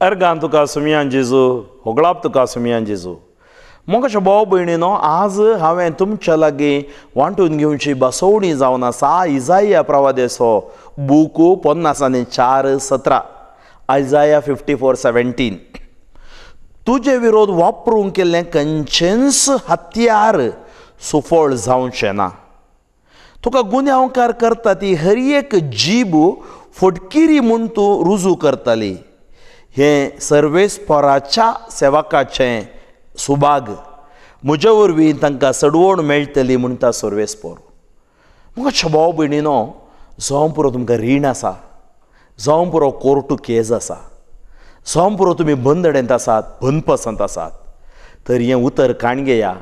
अर्गान तुका सुमयान जेजू होगळाप तुका सुमयान जेजू मोगाच्या भाव भयणीनो आज हांवें तुमच्या लागीं वांटून घेवची बसवणी जावन आसा इजाया प्रवादेचो बूक 54:17 आयजाया 54:17 तुजे विरोध वापरूंक केल्लें खंयचेंच हत्यार सुफळ जावचें ना. तुका गुन्यांवकार करता ती हर एक जीब फटकिरी म्हूण तूं रुजू करतली. हें सर्वेस्पराच्या सेवकाचें सुभाग. म्हजे वरवीं तांकां सडवण मेळटली म्हणटा सर्वेस्पर. म्हाका भाव भयणीनो जावं पुरो तुमकां रीण आसा, जावं पुरो कोर्ट केस आसा, जावं पुरो तुमी बंदडेंत आसात, बंदपसंत आसात, तर हें उतर काण घेया.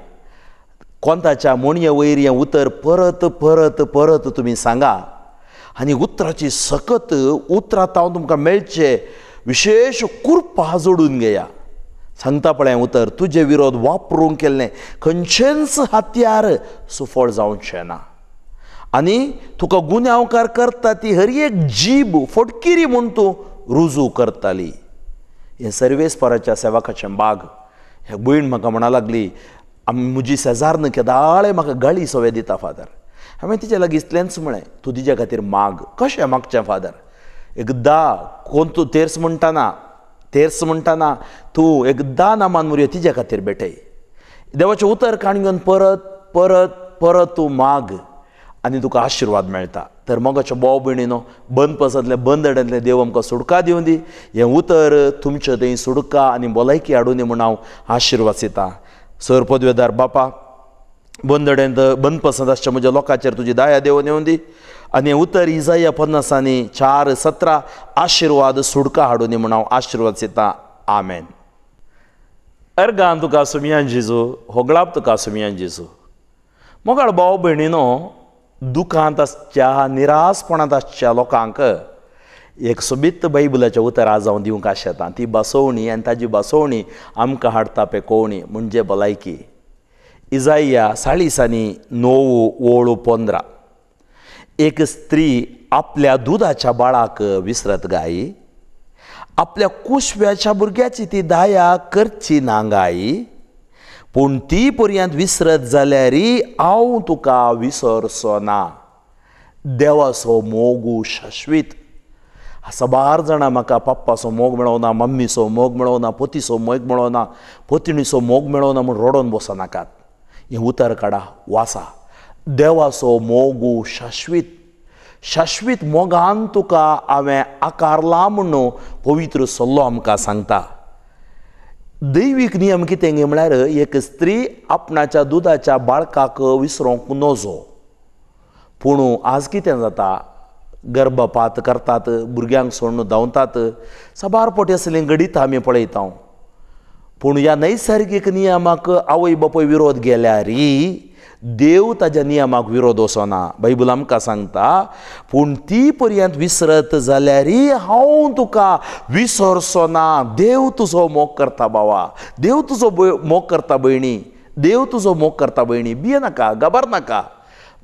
कोंताच्या मोणये वयर हें उतर परत परत परत तुमी सांगा आनी उतराची सकत उतरांत हांव तुमकां मेळचे विशेश कुर्पा जोडून घेया. सांगता पळय उतर तुजे विरोध वापरूंक केल्लें खंयचेंच हत्यार सुफळ जावचें ना. आनी तुका गुन्यांवकार करता ती हर एक जीब फटकिरी म्हूण तूं रुजू करतली. हें सर्वेस्पराच्या सेवकाचें बाग. हे भयण म्हाका म्हणा लागली म्हजी शेजारन केदाळे म्हाका गाळी सवय दिता फादर. हांवें तिचे लागीं इतलेंच म्हळें तूं तिजे खातीर माग. कशें मागचें फादर? एकदां कोण तूं तेर्स म्हणटाना तूं एकदां नामान मुरयो तिजे खातीर बेटय. देवाचें उतर काण घेवन परत परत परत तूं माग आनी तुका आशिर्वाद मेळटा. तर मोगाच्या भाव भयणीनो बंदपसंतले बंदड्यांतले देव आमकां सुडका दिवन दी. हें उतर तुमचे थंय सुडका आनी भलायकी हाडून दी म्हूण हांव आशिर्वाद दितां. सर पदवेदार बापा बंदडेंत बंदपसंत आसच्या म्हज्या लोकांचेर तुजी दया देवन येवन दी आनी उतर इजाया 50:4-17 आशिर्वाद सुडका हाडून दी म्हूण हांव आशिर्वाद दितां. आमेन. अर्गान तुका सुमयान जेजू होगळाप तुका सुमयान जेजू. मोगाळ भाव भयणीनो दुखांत आसच्या निरासपणांत आसच्या लोकांक एक सोबीत बायबलाचें उतर आज हांव दिवंक आशेतां. ती बसवणी आनी ताजी बसवणी आमकां हाडटा पेकोवणी म्हणजे भलायकी. इजाया 40:9-15 एक स्त्री आपल्या दुदाच्या बाळाक विसरत गाई, आपल्या कुशव्याच्या भुरग्याची ती दया करची ना गाई, पूण ती पर्यंत विसरत जाल्यारी हांव तुका विसरचो ना. देवाचो मोग शाश्वीत. सबार जाणां म्हाका पप्पाचो मोग मेळोना, मम्मीचो मोग मेळोना, पतीचो मोग मेळोना, पत्नीचो मोग मेळोना म्हूण रडोन बसनाकात. हें उतर काडा वाचा. देवाचो मोग शाश्वीत. शाश्वीत मोगान तुका हांवें आकारला म्हणून पवित्र सल्लो आमकां सांगता. दैवीक नियम कितें गे म्हळ्यार एक स्त्री आपणाच्या दुदाच्या बाळकाक विसरोंक नजो. पूण आज कितें जाता गर्भपात करतात, भुरग्यांक सोडून धांवतात, सबार पोटी असलें घडीत आमी पळयता. पूण ह्या नैसर्गीक नियमाक आवय बापूय विरोध गेल्यारी देव ताज्या नियमाक विरोध वचना. बायबल आमकां सांगता पूण ती पर्यंत विसरत जाल्यारी हांव तुका विसरचो ना. देव तुजो मोग करता बावा, देव तुजो मोग करता भयणी, देव तुजो मोग करता भयणी. भिये नाका, घाबर नाका.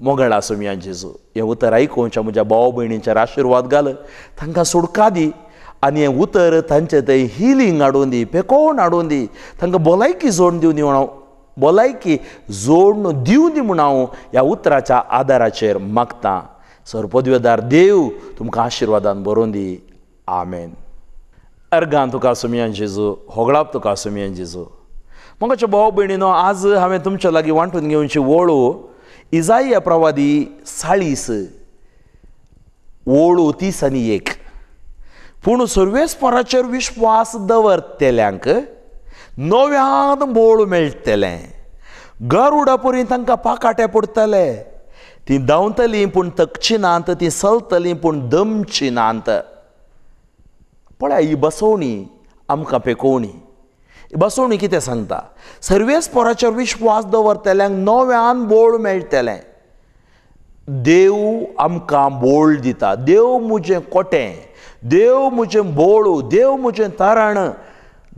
मोगळा सुमयान जेजू हें उतर आयकूंच्या म्हज्या भाव भयणींचेर आशिर्वाद घाल, तांकां सुडका दी आनी हें उतर तांचे थंय हिलींग हाडून दी, पेकोवण हाडून दी, तांकां भलायकी जोडून दिवन दी म्हूण हांव भलायकी जोडून दिवन दी म्हूण हांव ह्या उतराच्या आदाराचेर मागतां. सर पदवेदार देव तुमकां आशिर्वादान भरोवन दी. आमेन. अर्गान तुका सुमयान जेजू होगळाप तुका सुमयान जेजू. मोगाच्या भाव भयणीनो आज हांवें तुमच्या लागीं वांटून घेवची वळू इजाया प्रवादी 40:30-1. पूण सर्वेस्पराचेर विश्वास दवरतल्यांक नव्यान बोळ मेळटलें. गरुडा परी तांकां पाकाटे पडटले. तीं धांवतलीं पूण थकची नात, तीं चलतलीं पूण दमची नात. पळय ही बसवणी आमकां पेकोवणी. बसवणी कितें सांगता? सर्वेस्पराचेर विश्वास दवरतल्यांक नव्यान बोळ मेळटलें. देव आमकां बोळ दिता. देव म्हजें कोटें, देव म्हजें बोळ, देव म्हजें तारण,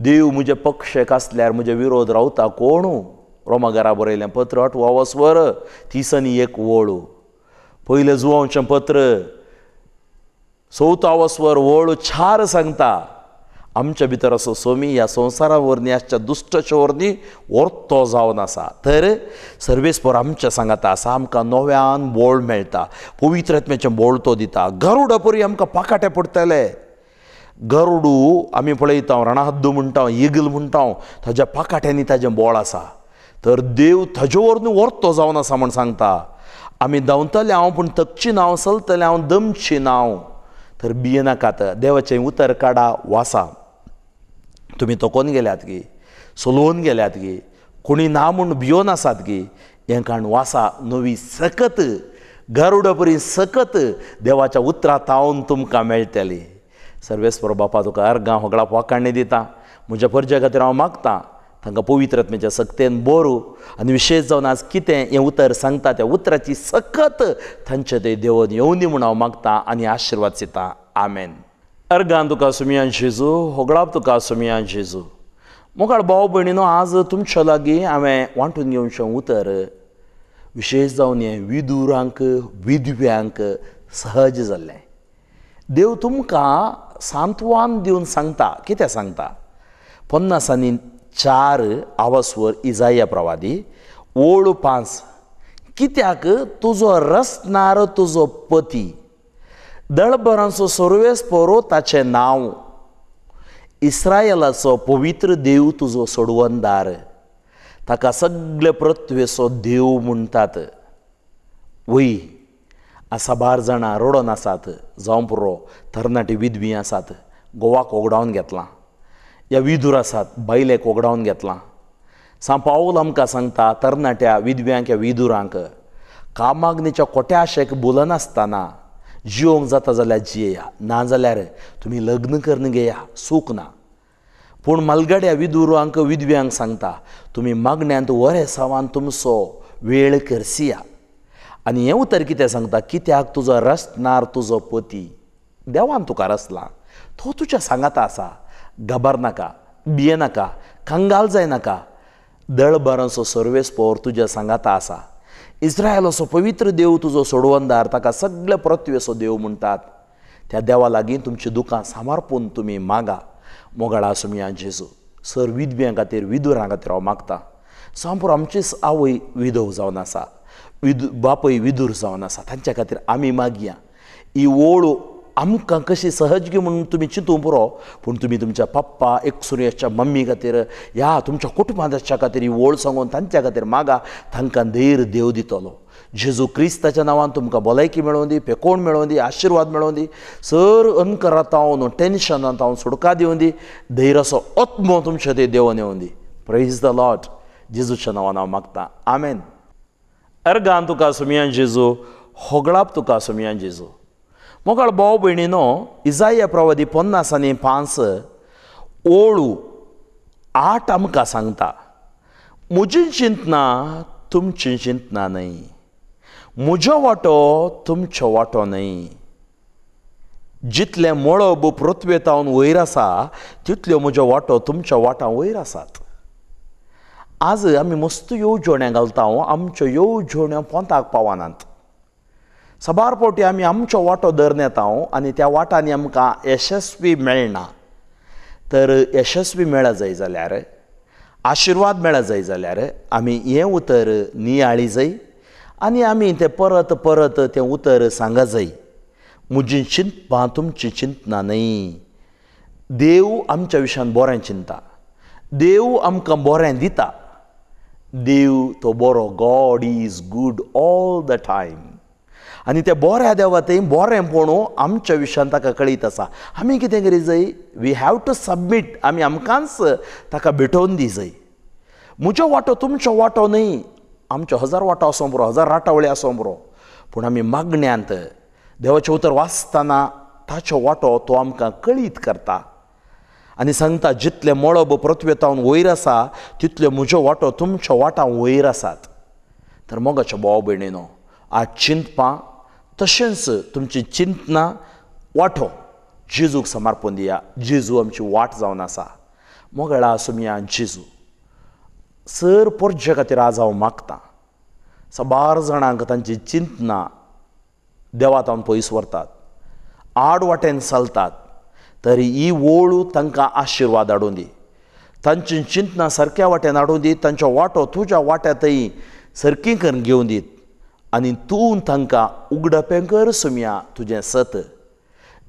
देव म्हजे पक्षक आसल्यार म्हजे विरोध रावता कोण? रोमाकारा बरयलें पत्र 8 30 1 वळू. पयलें जुवांवचें पत्र 14 वळ 4 सांगता आमच्या भितर असो सोमी ह्या संवसारा वरवीं आसच्या दुश्टाच्या वरवीं वर्तो जावन आसा. तर सर्वेस्पर आमच्या सांगात आसा, आमकां नव्यान बोळ मेळटा, पवित्र आत्म्याचें बोळ तो दिता. गरुडा परी आमकां पाकाटे पडटले. गरुडू आमी पळयता, रणहद्दू म्हणटा, इगल म्हणटा, ताज्या पाकाट्यांनी ताजें बोळ आसा. तर देव ताजे वरवीं वर्तो जावन आसा म्हण सांगता. आमी धांवतले हांव पूण थकची नांव, चलतले हांव दमची नांव. तर भियेनाकात, देवाचें उतर काडा, वासा. तुमी तोकोन गेल्यात गी, सोलोवन गेल्यात गी, कोणी ना म्हूण भियोन आसात गी, हें काण वासा. नवी सकत, गरुडा परी सकत देवाच्या उतरां तावन तुमकां मेळटली. सर्वेस्पर बापा तुका अर्गां होगळा वाखाणणी दिता. म्हज्या परज्या खातीर हांव मागतां, तांकां पवित्र आत्म्याच्या सक्तेन बरो आनी विशेश जावन आज कितें हें उतर सांगता त्या उतराची सकत तांचे थंय देवन येवं दी म्हूण हांव मागतां आनी आशिर्वाद दितां. आमेन. अर्गां तुका सुमयान जेजू, होगळाप तुका सुमयान जेजू. मोगाळ भाव भयणीनो, आज तुमच्या लागीं हांवें वांटून घेवचें उतर विशेश जावन हें विधुरांक, विधव्यांक सहज जाल्लें. देव तुमकां सांत्वन दिवन सांगता. कितें सांगता? 50:4 आवाजवर इजाया प्रवादी, ओळ 5. कित्याक तुजो रसनार तुजो पती, दळभरांचो सर्वेस्परो ताचें नांव, इस्रायलाचो पवित्र देव तुजो सोडवंदार, ताका सगळे पृथ्वेचो देव म्हणटात. वय आसा 12 जाणां रडोन आसात, जावं पुरो तरणाटी विधवी आसात, गोवाक ओगडावन घेतलां. ह्या विधूर आसात, बायलेक ओगडावन घेतलां. पाऊल आमकां सांगता, तरणाट्या विधव्यांक, ह्या विधुरांक कामाग्नीच्या कोट्या आशेक बुलनासतना जियोंक जाता जाल्यार जियेया, ना जाल्यार तुमी लग्न करून घेया, सूख ना. पूण मालगड्या विधुरांक, विधव्यांक सांगता, तुमी मागण्यांत वरें सावन तुमचो वेळ करसिया. आनी हें उतर कितें सांगता? कित्याक तुजो रसनार तुजो पती, देवान तुका रचला, तो तुज्या सांगात आसा. घाबरनाका, भियेनाका, कंगाल जायनाका. दळभरांचो सर्वेस्पर तुज्या सांगात आसा. इस्रायलाचो पवित्र देव तुजो सोडवंदार, ताका सगळे पृथ्वेचो देव म्हणटात. त्या देवा लागीं तुमची दुकां सामारपून तुमी मागा. मोगाळा सुमया जेजू. सर विधव्यां खातीर, विधुरां खातीर हांव मागतां. सांपूर आमचीच आवय विधव जावन आसा, बापय विधूर जावन आसा, तांच्या खातीर आमी मागया. ही ओळ आमकां कशी सहजगी म्हणून तुमी चिंतूं पुरो, पूण तुमी तुमच्या पप्पा एकसुर्याच्या मम्मी खातीर, ह्या तुमच्या कुटुंबाच्या खातीर ही ओळ सांगून तांच्या खातीर मागा. तांकां धैर्य देव दितलो. जेजू क्रिस्ताच्या नांवान तुमकां भलायकी मेळोवन दी, पेकोण मेळोवन दी, आशिर्वाद मेळोवन दी. सर अनकरांत हांव, टेन्शनांत हांव सुटका दिवन दी. धैर्याचो आत्मो तुमच्या थंय देवन येवन दी. Praise the lord. जेजूच्या नांवान हांव मागतां. आमेन. अर्गां तुका सुमयान जेजू, होगळाप तुका सुमयान जेजू. मोगाळ भाव भयणीनो, इजाया प्रवादी 50:5 ओळू 8 आमकां सांगता, म्हजी चिंतना तुमची चिंतना न्हय, म्हजो वांटो तुमचो वांटो न्हय. जितले मळब पृथ्वेतावन वयर आसा, तितल्यो म्हजो वांटो तुमच्या वांटां वयर आसात. आज आमी मस्त येवजण्यो घालता, आमच्यो येवजण्यो पोंताक पावनात. सबार फावटी आमी आमचो वांटो धरून येता आनी त्या वाटांनी आमकां यशस्वी मेळना. तर यशस्वी मेळ्ळा जाय जाल्यार, आशिर्वाद मेळ्ळा जाय जाल्यार आमी हें उतर नियाळी जाय आनी आमी तें परत परत तें उतर सांगा जाय. म्हजी चिंतपां तुमची चिंतना न्हय. देव आमच्या विशयान बरें चिंता. देव आमकां बरें दिता. देव तो बरो. God is good all the time. आनी त्या बऱ्या देवा थंय बरेंपणू आमच्या विशयान ताका कळीत आसा. आमी कितें करी जाय? We have to submit. आमी आमकांच ताका भेटोवन दी जाय. म्हजो वांटो तुमचो वांटो न्हय. आमच्यो 1000 वांटो आसूं पुरो, 1000 राटावळी आसूं पुरो, पूण आमी मागण्यांत देवाचें उतर वाचतना ताचो वांटो तो आमकां कळीत करता आनी सांगता, जितले मळब पृथ्वेतावन वयर आसा, तितल्यो म्हजो वांटो तुमच्या वांटां वयर आसात. तर मोगाच्या भाव भयणीनो, आज चिंतपां तशेंच तुमची चिंतना वांटो जेजूक समर्पण दिया. जेजू आमची वाट जावन आसा. मोगळा सुमया जेजू. सर परजे खातीर आज हांव मागतां. सबार जाणांक तांची चिंतना देवा तावन पयस व्हरतात, आड वाटेन चलतात. तरी ही ओळू तांकां आशिर्वाद हाडून दी. तांची चिंतना सारक्या वाटेन हाडून दी. तांचो वांटो तुज्या वाट्यातय सारकी करून घेवन दीत. आनी तूं तांकां उगडपें कर सुमया तुजें सत.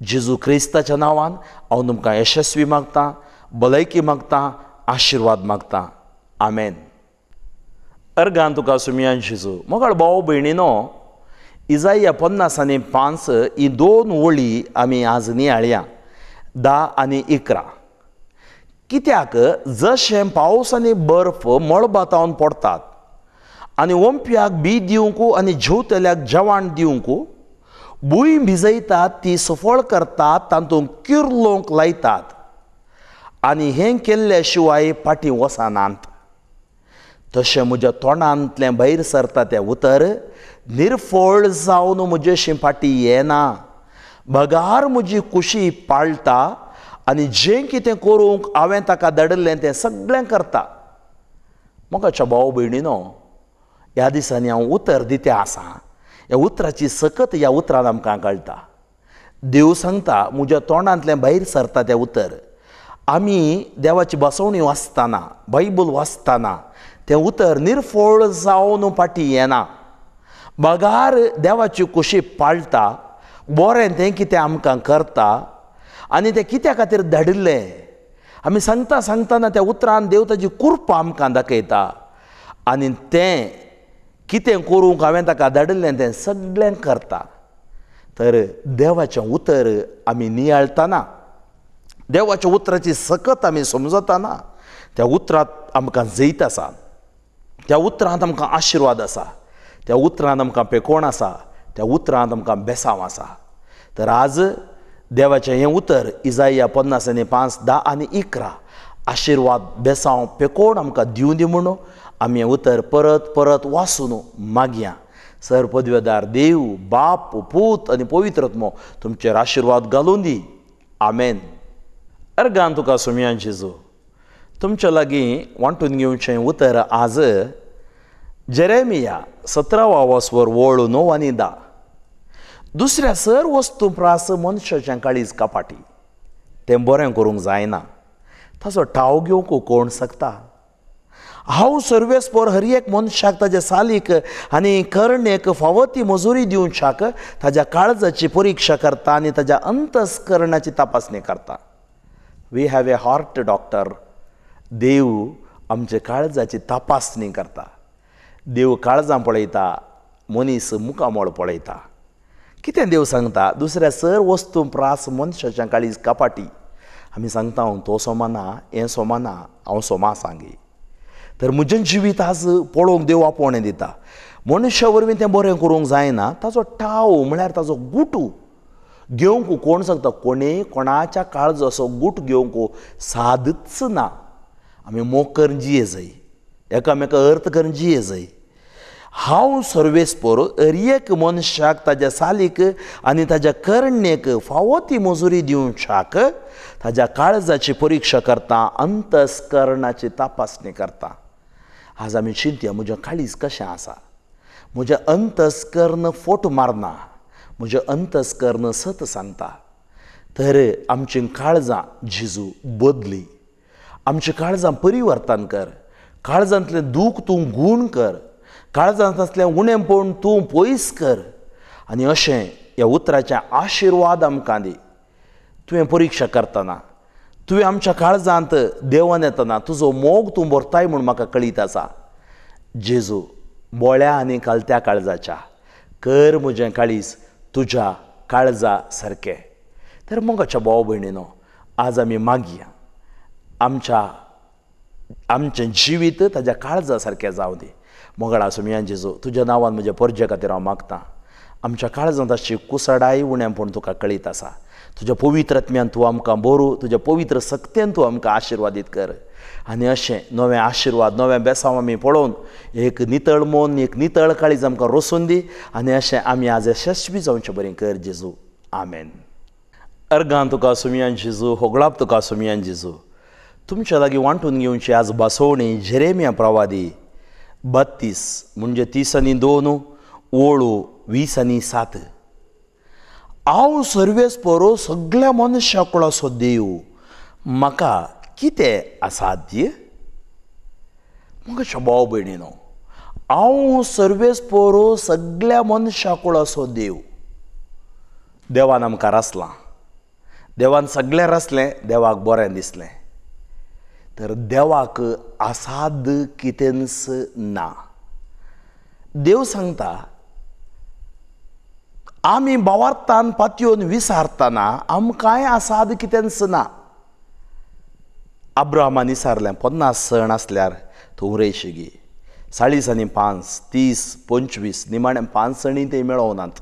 जेजू क्रिस्ताच्या नांवान हांव तुमकां यशस्वी मागतां, भलायकी मागतां, आशिर्वाद मागतां. आमेन. अर्गान तुका सुमया जेजू. मोगाळ भाव भयणीनो, इजाया 50:5 ही 2 वळी आमी आज नियाळ्या, 10 आनी 11. कित्याक जशें पावस आनी बर्फ मळबातावन पडटात आनी ओंप्याक बी दिवंकू आनी जेवतल्याक जेवण दिवंकू, भूंय भिजयतात ती सफळ करतात, तातूंत किर्लोंक लायतात आनी हें केल्ल्या शिवाय फाटीं वचनात, तशें म्हज्या तोंडांतलें भायर सरता तें उतर निर्फळ जावन म्हजेशी फाटीं येना. भगार म्हजी कुशी पाळटा आनी जें कितें करूंक हांवें ताका धाडिल्लें तें सगळें करता. मोगाच्या भाव भयणीनो, ह्या दिसांनी हांव उतर दितें आसां. ह्या उतराची सकत ह्या उतरान आमकां कळटा. देव सांगता म्हज्या तोंडांतलें भायर सरता तें उतर. आमी देवाची बसवणी वाचतना, बायबल वाचतना तें उतर निर्फळ जावन फाटीं येना. भगार देवाची कुशी पाळटा, बरें तें कितें आमकां करता आनी तें कित्या खातीर धाडिल्लें आमी सांगतना त्या उतरान देव ताजी कृपा आमकां दाखयता आनी तें कितें करूंक हांवें ताका धाडिल्लें तें सगळें करता. तर देवाचें उतर आमी नियाळतना, देवाच्या उतराची सकत आमी समजतना, त्या उतरांत आमकां जैत आसा, त्या उतरांत आमकां आशिर्वाद आसा, त्या उतरांत आमकां पेकोण आसा, त्या उतरांत आमकां बेसांव आसा. तर आज देवाचें हें उतर इजाया 50:5, 10 आनी 11 आशिर्वाद, बेसांव, पेकोण आमकां दिवं दी म्हणून आमी हें उतर परत परत वाचून मागया. सर्वपदवेदार देव, बाप, पूत आनी पवित्रत्मो तुमचेर आशिर्वाद घालून दी. आमेन. अर्गान तुका सुमया जेजू. तुमच्या लागीं वांटून घेवचें उतर आज जेरेमिया 17 वळू 9 आनी 10. दुसऱ्या सर वस्तू प्रास मनशाचें काळीज कपाटी, तें बरें करूंक जायना, ताचो ठाव घेवंक कोण शकता? हांव सर्वेस्पर हर एक मनशाक ताच्या सालीक आनी कर्णेक फावो ती मजुरी दिवच्याक ताच्या काळजाची परिक्षा करता आनी ताच्या अंतस्करणाची तपासणी करता. We have a heart doctor. देव आमचे काळजाची तपासणी करता. देव काळजां पळयता, मनीस मुखामोळ पळयता. कितें देव सांगता? दुसऱ्या सर वस्तू प्रास मनशाचें काळीज कपाटी. आमी सांगता हांव तो सोमाना, हें सोमाना, हांव सोमा सांगी. तर म्हजें जिवीत आज पळोवंक देव आपोवणें दिता. मनशा वरवीं तें बरें करूंक जायना, ताचो ठाव म्हळ्यार ताचो गुटू घेवंक कोण सांगता? कोणेय कोणाच्या काळजाचो गूट घेवंक सादच ना. आमी मोग करून जिये जाय, एकामेका अर्थ करून जिये जाय. हांव सर्वेस्पर हर एक मनशाक ताच्या सालीक आनी ताच्या कर्णेक फावो ती मजुरी दिवच्याक ताच्या काळजाची परिक्षा करता, अंतस्करणाची तपासणी करता. आज आमी चिंतया, म्हजें काळीज कशें आसा? म्हजें अंतस्करण फोट मारना, म्हजें अंतस्करण सत सांगता. तर आमचीं काळजां जेजू बदली, आमच्या काळजां परिवर्तन कर. काळजांतलें दूख तूं गूण कर, काळजांतलें उणेंपण तूं पयस कर आनी अशें ह्या उतराचें आशिर्वाद आमकां दी. तुवें परिक्षा करतना, तुवें आमच्या काळजांत देंवन येतना तुजो मोग तूं भरताय म्हूण म्हाका कळीत आसा. जेजू, बोळ्या आनी कालत्या काळजाच्या कर म्हजें काळीज तुज्या काळजा सारकें. तर मोगाच्या भाव भयणीनो, आज आमी मागया आमचें जिवीत ताच्या काळजा सारकें जावं दी. मोगळा सुमया जेजू, तुज्या नांवान म्हज्या परजे खातीर हांव मागतां. आमच्या काळजांत अशी कुसडाय उणेंपण तुका कळीत आसा. तुज्या पवित्रत्म्यान तूं आमकां बरो, तुज्या पवित्र सक्तेन तूं आमकां आशिर्वादीत कर. आनी अशें नवें आशिर्वाद, नवें बेसांव आमी पळोवन एक नितळ मन, एक नितळ काळीज आमकां रोसून दी. आनी अशें आमी आज यशस्वी जावचें बरें कर जेजू. आमेन. अर्गां तुका सुमया जेजू, होगळाप तुका सुमया जेजू. तुमच्या लागीं वांटून घेवची आज बसवणी जेरेमिया प्रवादी 32 म्हणजे 30 आनी 2 ओळू 20 आनी 7. हांव सर्वेस्परो सगळ्या मनशाकुळ असो देव, म्हाका कितें असाध्य? म्हाका भाव भयणीनो, हांव सर्वेस्परो सगळ्या मनशाकुळ असो देव. देवान आमकां रचलां, देवान सगळें रचलें, देवाक बरें दिसलें. तर देवाक असाध्य कितेंच ना. देव सांगता, आमी भावार्थान पातयेवन विसारतना आमकांय असाद कितेंच ना. अब्राहमान विसारलें 50 सण आसल्यार तूं उरयशी गी. 40 आनी 5, 30, 25 निमाणें 5 सणी ते मेळोवनात.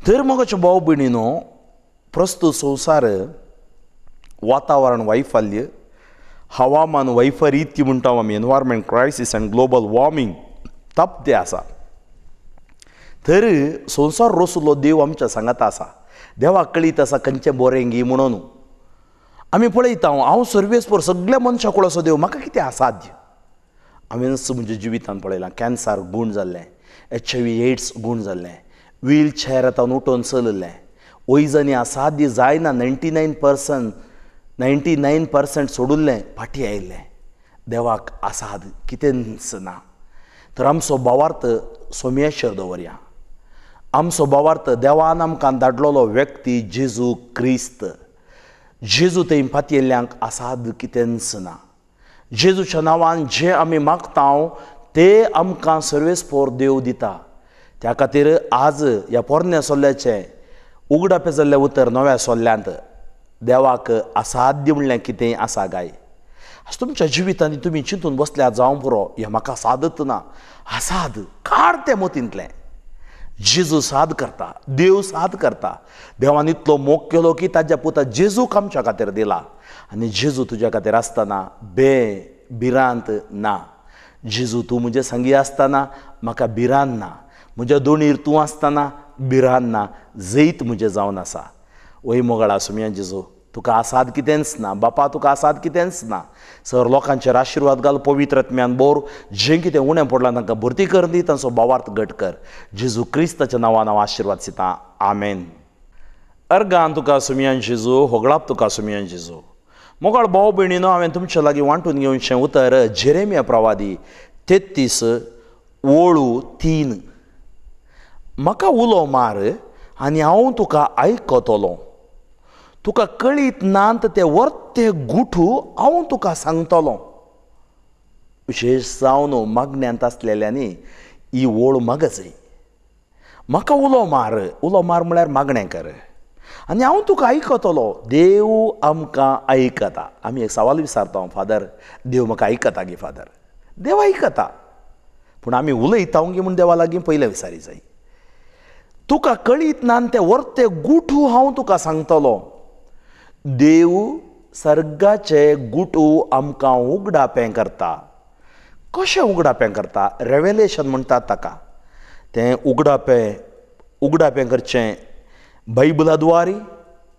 तर मगाच्या भाव भयणीनो, प्रस्तुत संवसार वातावरण वैफल्य, हवामान वैपरीत्य म्हणटा आमी, एनवायरमेंट क्रायसीस आनी ग्लोबल वॉर्मिंग तपते आसा. तर संवसार रचलो देव आमच्या सांगात आसा. देवाक कळीत आसा खंयचें बरें गी म्हणून. आमी पळयता, हांव सर्वेस्पर सगळ्या मनशाकुळ असो देव, म्हाका कितें असाध्य? हांवें म्हज्या जिवितांत पळयलां, कॅन्सर गूण जाल्लें, HIV AIDS गूण जाल्लें, व्हील चॅरांतल्यान उठोवन चललें, ओयजांनी असाध्य जायना, 99% सोडुल्लें, फाटीं आयिल्लें. देवाक असाद कितेंच ना. तर आमचो भावार्थ सोम्याचेर दवरया. आमचो भावार्थ देवान आमकां धाडलेलो व्यक्ती जेजू क्रिस्त. जेजू थंय पातयेल्ल्यांक असाद कितेंच ना. जेजूच्या नांवान जें आमी मागता तें आमकां सर्वेस्पर देव दिता. त्या खातीर आज ह्या पोरन्या सोल्ल्याचें उगडापे जाल्लें उतर नव्या सोल्ल्यांत, देवाक असाध्य म्हणलें कितें आसा काय? आज तुमच्या जिवितांनी तुमी चिंतून बसल्यार जावं पुरो, हें म्हाका सादच ना. असाद काड तें मतींतलें. जेजू साद करता, देव साद करता. देवान इतलो मोग केलो की ताज्या पुता जेजूक आमच्या खातीर दिला. आनी जेजू तुज्या खातीर आसतना भिरांत ना. जेजू तूं म्हजे संगी आसतना म्हाका भिरांत ना. म्हज्या दोणीर तूं आसतना भिरांत ना. जैत म्हजें जावन आसा. वय मोगळा सुमया जेजू, तुका आसाद कितेंच ना. बापा, तुका आसाद कितेंच ना. सर लोकांचेर आशिर्वाद घाल पवित्र आत्म्यान बोर. जें कितें उणें पडलां तांकां भरती कर दी, तांचो भावार्थ घट कर. जेजू क्रिस्ताच्या नांवान हांव आशिर्वाद दितां. आमेन. अर्गान तुका सुमया जेजू, होगळाप तुका सुमया जेजू. मोगाळ भाव भयणीनो, हांवें तुमच्या लागीं वांटून घेवचें उतर जेरेमिया प्रवादी 33:3. म्हाका उलो मार आनी हांव तुका आयकतलों. तुका कळीत नात ते वर्ते गुठू हांव तुका सांगतलों. विशेश जावन मागण्यांत आसलेल्यांनी ही ओळ मागचय. म्हाका उलो मार म्हळ्यार मागणें कर आनी हांव तुका आयकतलों. देव आमकां आयकता. आमी एक सवाल विचारता, फादर, देव म्हाका आयकता गे फादर? देव आयकता, पूण आमी उलयता गे म्हूण देवा लागीं पयलें विचारी जाय. तुका कळीत ना ते वर्ते गुठू हांव तुका सांगतलों. देव सर्गाचे गुटू आमकां उगडापें करता. कशें उगडापें करता? रेवेलेशन म्हणटात ताका. तें उगडापें करचें बायबला द्वारे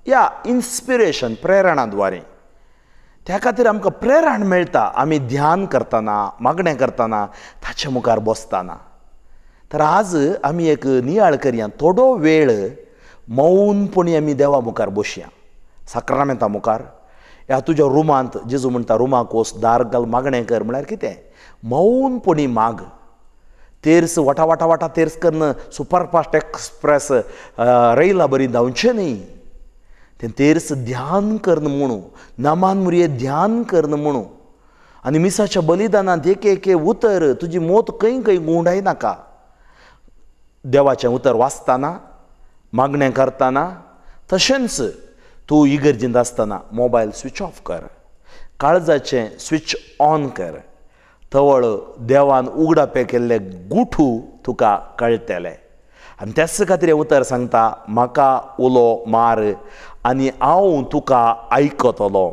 या इन्स्पिरेशन, प्रेरणा द्वारे. त्या खातीर आमकां प्रेरण मेळटा आमी ध्यान करतना, मागणें करतना, ताचे मुखार बसतना. तर आज आमी एक नियाळ करया. थोडो वेळ मौनपणी आमी देवा मुखार बसया. साक्रामेंता मुखार या तुज्या रुमांत, जेजू म्हणटा रुमाक वच, दार घाल, मागणें कर. म्हळ्यार कितें? मौनपणी माग. तेर्स वाटा तेर्स करन सुपरफास्ट एक्सप्रेस रैला बरी धांवचें न्ही. तें तेर्स ध्यान करन म्हणू, नामान मुरये ध्यान करन म्हणू. आनी मिसाच्या बलिदानांत एक उतर तुजी मोत खंय गुंडाय नाका. देवाचें उतर वाचतना, मागणें करतना, तशेंच तूं इगर्जेंत आसतना मोबायल स्विच ऑफ कर, काळजाचें स्विच ऑन कर. तवळ देवान उगडापें केल्ले गुठू तुका कळटले. आनी त्याच खातीर हें उतर सांगता, म्हाका उलो मार आनी हांव तुका आयकतलों.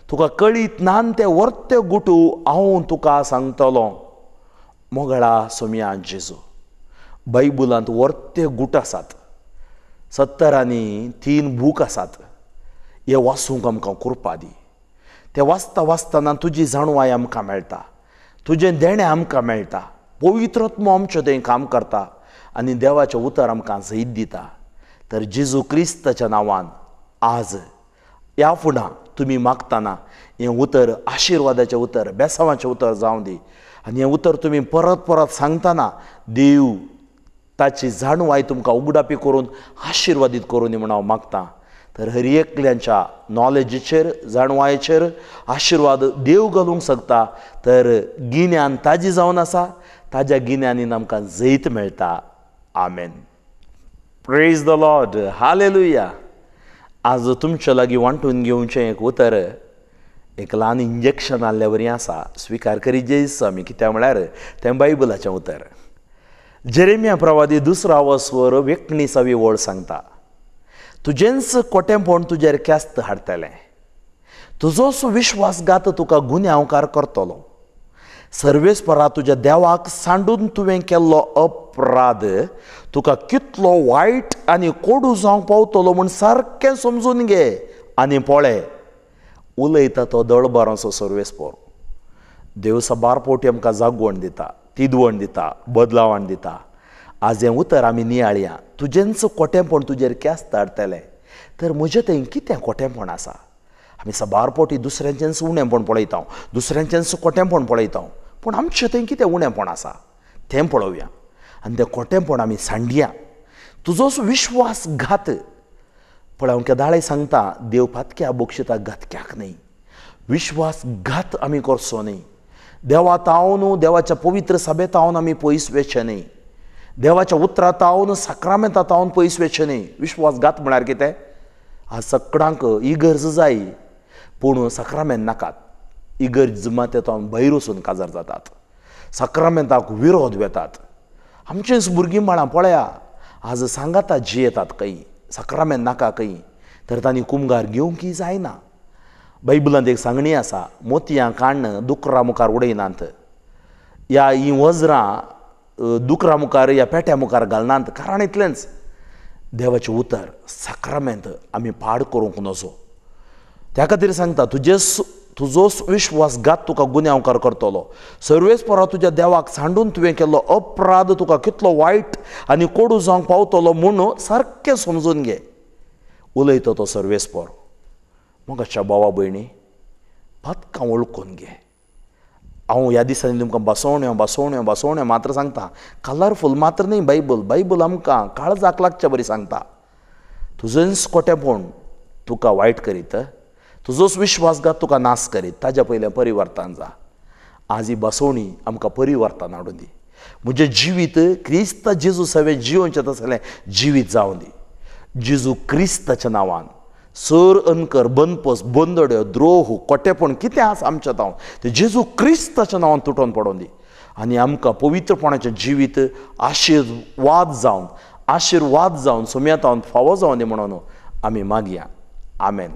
तुका कळीत ना ते वर्ते गुठू हांव तुका सांगतलों. मोगळा सोम्या जेजू, बायबलांत वर्ते गुट आसात. 70 बूक आसात. हे वाचूंक आमकां कृपा दी. ते वाचतना तुजी जाणवाय आमकां मेळटा, तुजें देणें आमकां मेळटा, पवित्र आत्मो आमचें थंय काम करता आनी देवाचें उतर आमकां जैत दिता. तर जेजू क्रिस्ताच्या नांवान आज ह्या फुडां तुमी मागतना हें उतर आशिर्वादाचें उतर, बेसांवाचें उतर जावं दी. आनी हें उतर तुमी परत परत सांगतना देव ताची जाणवाय तुमकां उगडापी करून आशिर्वादीत करून दी म्हूण हांव मागतां. तर हर एकल्यांच्या नॉलेजीचेर जाणवायेचेर आशिर्वाद देव घालूंक शकता. तर गिन्यान ताजी जावन आसा, ताज्या गिन्यानीन आमकां जैत मेळटा. Amen. Praise the lord. Hallelujah. आज तुमच्या लागीं वांटून घेवचें एक उतर एक ल्हान इंजेक्शन आसल्या वरी आसा. स्विकार करीत जेयस आमी, कित्याक म्हळ्यार तें बायबलाचें उतर. जेरेमिया प्रवादी 2रा वसवर 19वी वळ सांगता, तुजेंच कोटेंपण तुजेर क्यास्त हाडटलें, तुजोच विश्वासघात तुका गुन्यांवकार करतलो, सर्वेस्परा तुज्या देवाक सांडून तुवें केल्लो अपराध तुका कितलो वायट आनी कोडू जावंक पावतलो म्हूण सारकें समजून घे आनी पळय. उलयता तो दळबारोचो सर्वेस्पर. देव साबार फावटी आमकां जागवण दिता, तिदवण दिता, बदलावण दिता. आज हें उतर आमी नियाळया. तुजेंच कोटेंपण तुजेर क्यास्त हाडटलें. तर म्हजें थंय कितें कोटेंपण आसा? आमी साबार फावटी दुसऱ्यांचेंच उणेंपण पळयता, दुसऱ्यांचेंच कोटेंपण पळयता, पूण आमचें थंय कितें उणेंपण आसा तें पळोवया आनी तें कोटेंपण आमी सांडया. तुजोच विश्वासघात पळय, हांव केदाळे सांगता, देव फातक्या बोक्षिता घातक्याक न्ही. विश्वासघात आमी करचो न्ही. देवात आवन देवाच्या पवित्र सभेत आवन आमी पयस वेचे न्ही. देवाच्या उतरांत आवन साक्रामेंतांत आवन पयस वेचे न्ही. विश्वासघात म्हळ्यार कितें? आज सगळ्यांक इगर्ज जाय पूण साक्रामेंत नाकात. इगर्ज मातेतावन भायर वचून काजार जातात, साक्रामेंताक विरोध वेतात. आमचींच भुरगीं बाळां पळया, आज सांगातात जियेतात खंय, साक्रामेंत नाका खंय, तर तांणी कुमगार घेवंकी जायना. बायबलांत एक सांगणी आसा, मोतयां काण्ण दुकरा मुखार उडयनात, हीं वज्रां दुकरा मुखार ह्या पेट्या मुखार घालनात. कारण इतलेंच, देवाचें उतर साक्रामेंत आमी पाड करूंक नजो. त्या खातीर सांगता, तुजोच विश्वासघात तुका गुन्यांवकार करतलो, सर्वेस्परा तुज्या देवाक सांडून तुवें केल्लो अपराध तुका कितलो वायट आनी कोडू जावंक पावतलो म्हूण सारकें समजून घे. उलयता तो सर्वेस्पर. मोगाच्या भावा भयणी, पत्कां वळखून घे. हांव ह्या दिसांनी तुमकां बसोवण्यो मात्र सांगता, कलरफूल मात्र न्ही. बायबल आमकां काळजाक लागच्या बरी सांगता. तुजेंच कोटेंपण तुका वायट करीत, तुजोच विश्वासघात तुका नाश करीत, ताज्या पयलें परिवर्तन जा. आज ही बसोवणी आमकां परिवर्तन हाडून दी. म्हजें जिवीत क्रिस्त जेजू सेवेत जिवोवचें तसलें जिवीत जावं दी. जेजू क्रिस्ताच्या नांवान सर अनकर, बनपस, बंदड्यो, द्रोह, कोटेपण कितें आसा आमचें हांव तें जेजू क्रिस्ताच्या नांवान तुटोवन पडोवन दी. आनी आमकां पवित्रपणाचें जिवीत आशिर्वाद जावन सुम्यातावन फावो जावन दी म्हणून आमी मागया. आमेन.